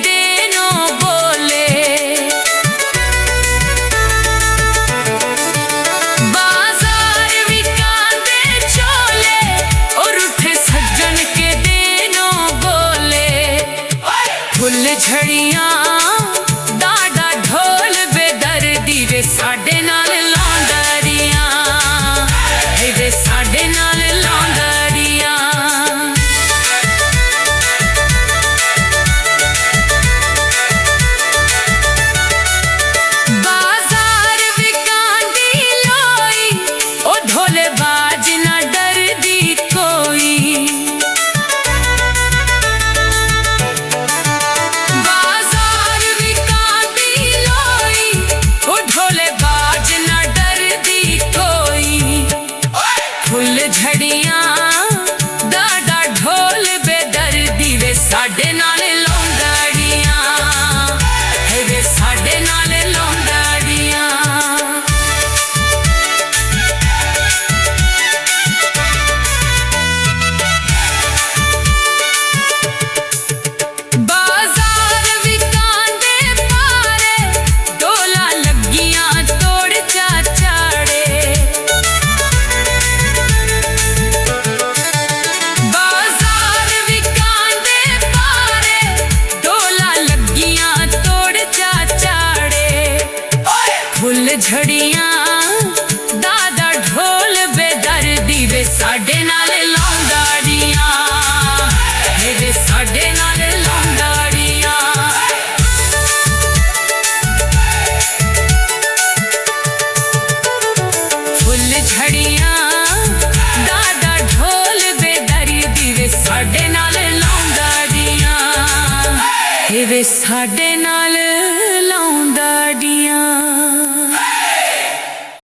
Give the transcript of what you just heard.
देनों बोले। बाजार विकांदे चोले और उठे सज्जन के देनों बोले। फुल झड़ियां डाडा ढोल बेदर्दी वे साडे नाल लौंडरियां, वे साडे नाल लौंडरियां। बाजार विकांदी लोई ओ ढोले बाज ना डरदी कोई। बाजार विकांदी लोई ओ ढोले बाज ना डरदी कोई। फुल झड़ियां डाडा ढोल बेदर्दी वे साडे नाल लौंडरियां, वे साडे नाल लौंडरियां। बाजार विकांदे पारे डोला लगियां तोड़ चाचाड़े। बाजार विकांदे पारे डोला लगियां तोड़ चाचाड़े। फुल झड़ियां दादा ढोल बेदर्दी वे साडे नाल लौंडरियां, वे साडे नाल लौंडरियां। फुल झड़ियां दादा ढोल बेदर्दी वे साडे नाल लौंडरियां, वे साडे नाल